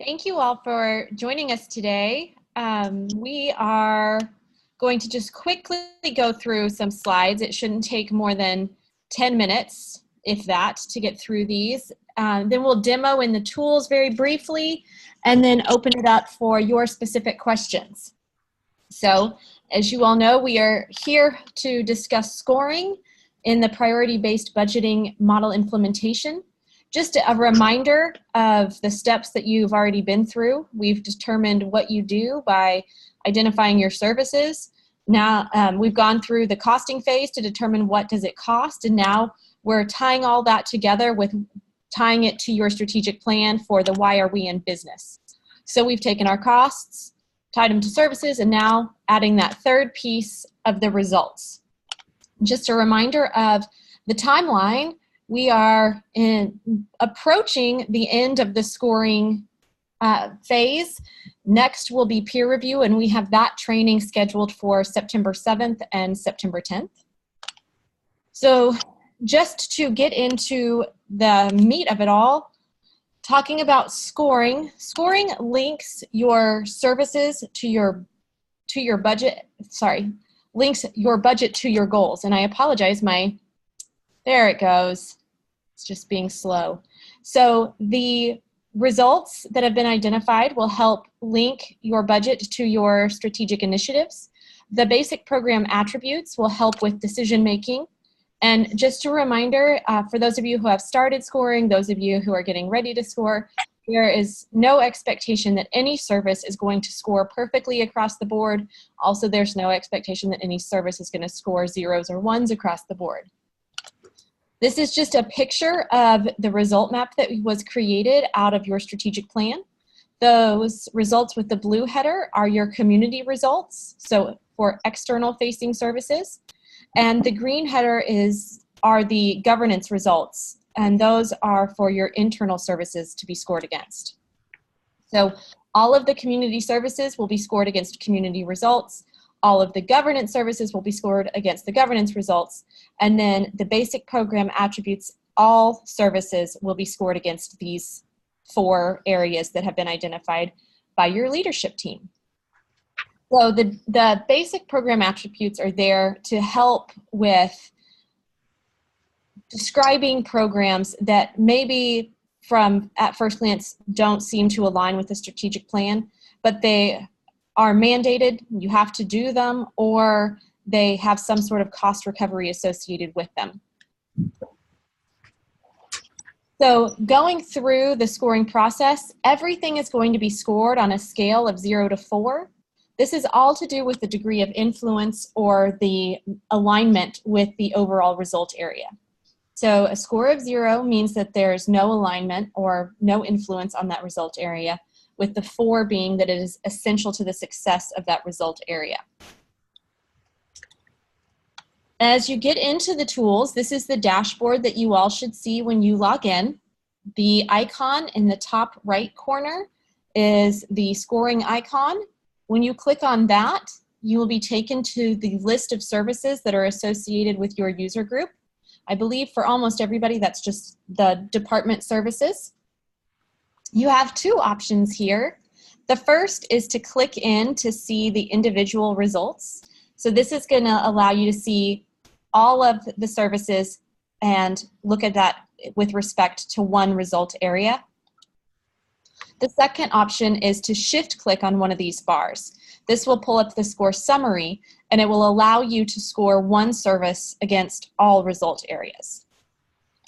Thank you all for joining us today. We are going to just quickly go through some slides. It shouldn't take more than 10 minutes, if that, to get through these. Then we'll demo in the tools very briefly and then open it up for your specific questions. So, as you all know, we are here to discuss scoring in the priority-based budgeting model implementation. Just a reminder of the steps that you've already been through. We've determined what you do by identifying your services. Now we've gone through the costing phase to determine what does it cost, and now we're tying all that together with tying it to your strategic plan for the why are we in business. So we've taken our costs, tied them to services, and now adding that third piece of the results. Just a reminder of the timeline. We are approaching the end of the scoring phase. Next will be peer review, and we have that training scheduled for September 7th and September 10th. So just to get into the meat of it all, talking about scoring. Scoring links your services to your budget, links your budget to your goals. And I apologize, there it goes. It's just being slow. So the results that have been identified will help link your budget to your strategic initiatives. The basic program attributes will help with decision making. And just a reminder, for those of you who have started scoring, those of you who are getting ready to score, there is no expectation that any service is going to score perfectly across the board. Also, there's no expectation that any service is going to score zeros or ones across the board. This is just a picture of the result map that was created out of your strategic plan. Those results with the blue header are your community results, so for external facing services. And the green header are the governance results, and those are for your internal services to be scored against. So all of the community services will be scored against community results. All of the governance services will be scored against the governance results. And then the basic program attributes, all services will be scored against these 4 areas that have been identified by your leadership team. So the basic program attributes are there to help with describing programs that maybe at first glance don't seem to align with the strategic plan, but they are mandated, you have to do them, or they have some sort of cost recovery associated with them. So going through the scoring process, everything is going to be scored on a scale of 0 to 4. This is all to do with the degree of influence or the alignment with the overall result area. So a score of 0 means that there's no alignment or no influence on that result area, with the 4 being that it is essential to the success of that result area. As you get into the tools, this is the dashboard that you all should see when you log in. The icon in the top right corner is the scoring icon. When you click on that, you will be taken to the list of services that are associated with your user group. I believe for almost everybody, that's just the department services. You have 2 options here. The first is to click in to see the individual results. So this is going to allow you to see all of the services and look at that with respect to one result area. The second option is to shift click on one of these bars. This will pull up the score summary, and it will allow you to score one service against all result areas.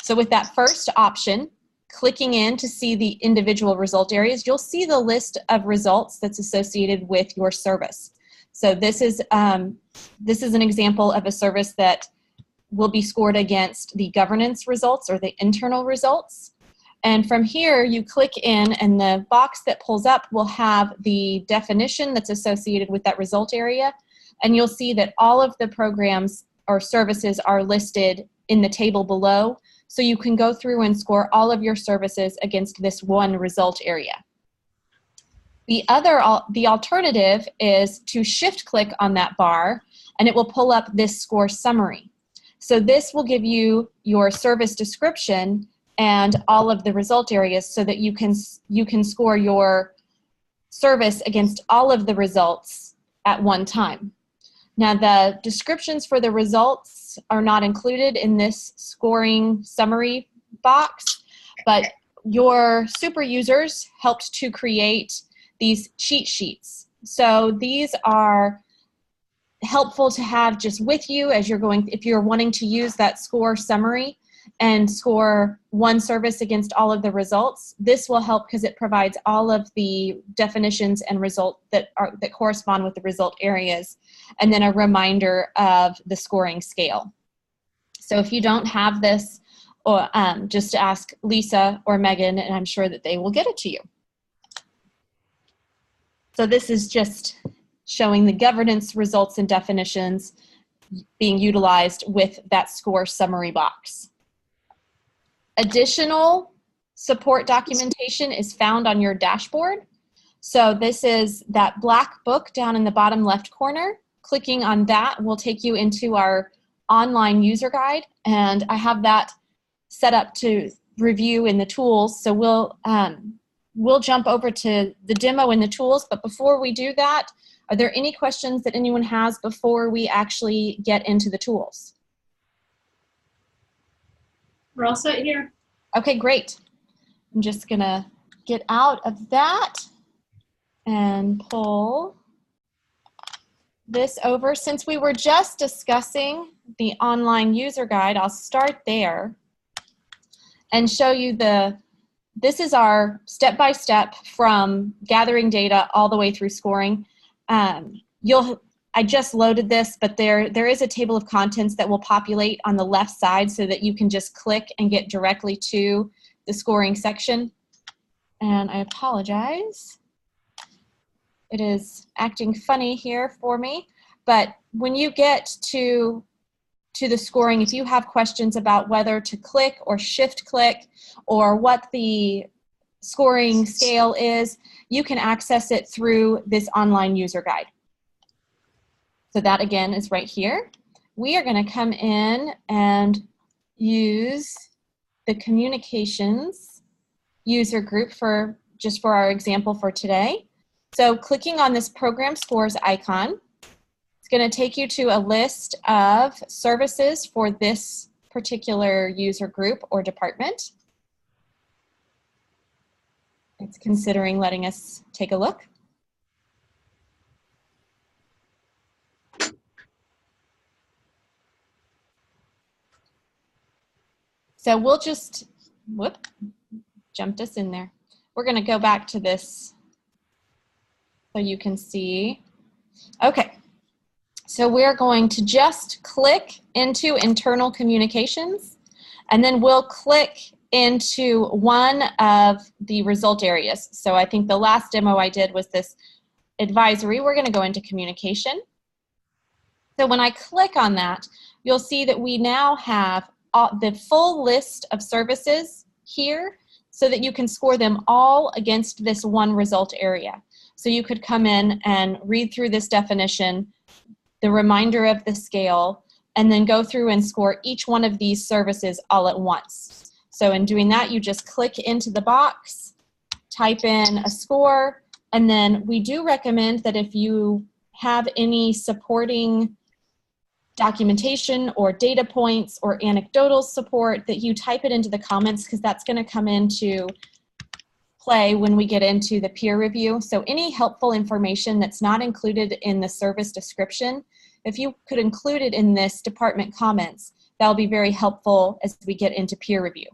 So with that first option, clicking in to see the individual result areas, you'll see the list of results that's associated with your service. So this is an example of a service that will be scored against the governance results or the internal results. And from here, you click in, and the box that pulls up will have the definition that's associated with that result area. And you'll see that all of the programs or services are listed in the table below. So you can go through and score all of your services against this one result area. The alternative is to shift click on that bar, and it will pull up this score summary. So this will give you your service description and all of the result areas so that you can score your service against all of the results at one time. Now, the descriptions for the results are not included in this scoring summary box, but your super users helped to create these cheat sheets. So these are helpful to have just with you as you're going, if you're wanting to use that score summary and score one service against all of the results. This will help because it provides all of the definitions and result that correspond with the result areas, and then a reminder of the scoring scale. So if you don't have this, or just ask Lisa or Megan, and I'm sure that they will get it to you. So this is just showing the governance results and definitions being utilized with that score summary box. Additional support documentation is found on your dashboard. So this is that black book down in the bottom left corner. Clicking on that will take you into our online user guide, and I have that set up to review in the tools. So we'll jump over to the demo in the tools, but before we do that, are there any questions that anyone has before we actually get into the tools? We're all set here. Okay, great. I'm just gonna get out of that and pull this over. Since we were just discussing the online user guide, I'll start there and show you this is our step-by-step from gathering data all the way through scoring. I just loaded this, but there is a table of contents that will populate on the left side so that you can just click and get directly to the scoring section. And I apologize. It is acting funny here for me, but when you get to the scoring, if you have questions about whether to click or shift click or what the scoring scale is, you can access it through this online user guide. So that again is right here. We are going to come in and use the communications user group just for our example for today. So clicking on this program scores icon, it's going to take you to a list of services for this particular user group or department. It's considering letting us take a look. So we'll just, jumped us in there. We're going to go back to this so you can see. Okay, so we're going to just click into internal communications, and then we'll click into one of the result areas. So I think the last demo I did was this advisory. We're going to go into communication. So when I click on that, you'll see that we now have the full list of services here so that you can score them all against this one result area. So you could come in and read through this definition, the reminder of the scale, and then go through and score each one of these services all at once. So in doing that, you just click into the box, type in a score, and then we do recommend that if you have any supporting documentation or data points or anecdotal support, that you type it into the comments, because that's going to come into play when we get into the peer review. So any helpful information that's not included in the service description, if you could include it in this department comments, that'll be very helpful as we get into peer review.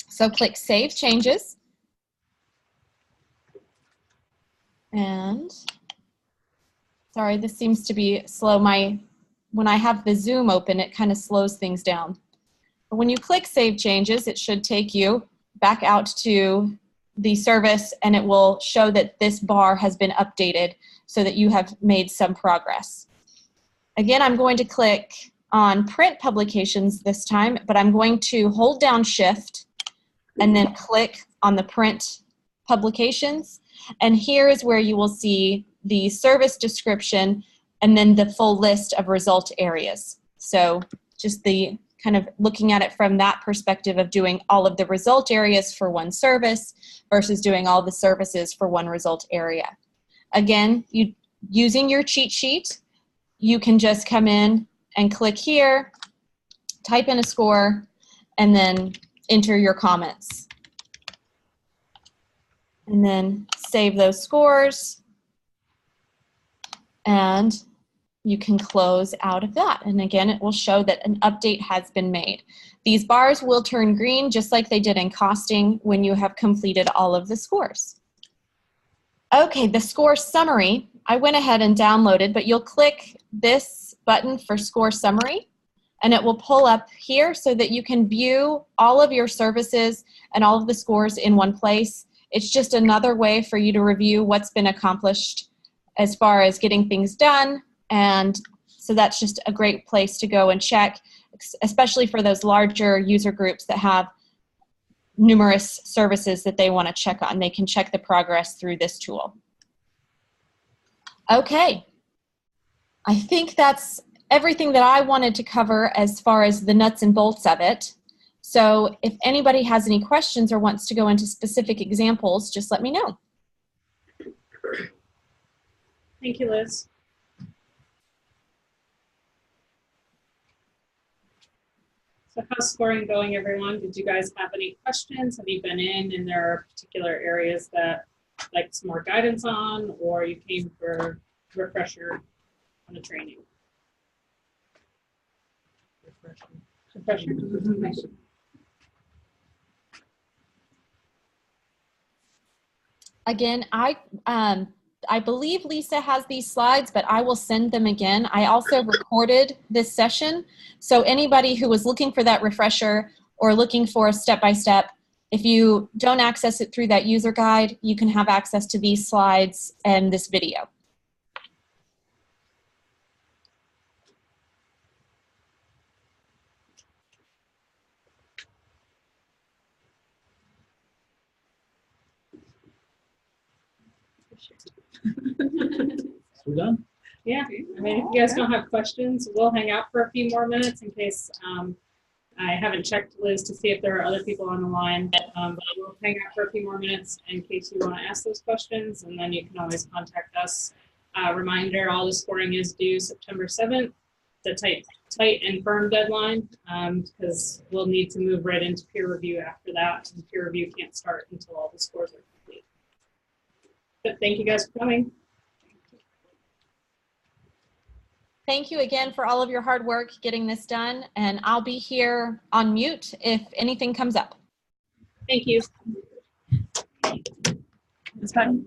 So click Save Changes. And sorry, this seems to be slow. When I have the Zoom open, it kind of slows things down. But when you click Save Changes, it should take you back out to the service, and it will show that this bar has been updated so that you have made some progress. Again, I'm going to click on Print Publications this time, but I'm going to hold down Shift and then click on the Print Publications. And here is where you will see the service description and then the full list of result areas. So just the kind of looking at it from that perspective of doing all of the result areas for one service versus doing all the services for one result area. Again, using your cheat sheet, you can just come in and click here, type in a score, and then enter your comments. And then save those scores, and you can close out of that. And again, it will show that an update has been made. These bars will turn green just like they did in costing when you have completed all of the scores. Okay, the score summary, I went ahead and downloaded, but you'll click this button for score summary, and it will pull up here so that you can view all of your services and all of the scores in one place. It's just another way for you to review what's been accomplished as far as getting things done. And so that's just a great place to go and check, especially for those larger user groups that have numerous services that they want to check on. They can check the progress through this tool. Okay, I think that's everything that I wanted to cover as far as the nuts and bolts of it. So if anybody has any questions or wants to go into specific examples, just let me know. Thank you, Liz. So how's scoring going, everyone? Did you guys have any questions? Have you been in and there are particular areas that like some more guidance on, or you came for a refresher on the training? Refresher. Again, I believe Lisa has these slides, but I will send them again. I also recorded this session, so anybody who was looking for that refresher or looking for a step-by-step, if you don't access it through that user guide, you can have access to these slides and this video. We're done. Yeah, I mean, if you guys don't have questions, we'll hang out for a few more minutes in case I haven't checked, Liz, to see if there are other people on the line, but we'll hang out for a few more minutes in case you want to ask those questions, and then you can always contact us. Reminder, all the scoring is due September 7th. It's a tight and firm deadline because we'll need to move right into peer review after that, and peer review can't start until all the scores are complete. But thank you guys for coming. Thank you again for all of your hard work getting this done, and I'll be here on mute if anything comes up. Thank you. It's fine.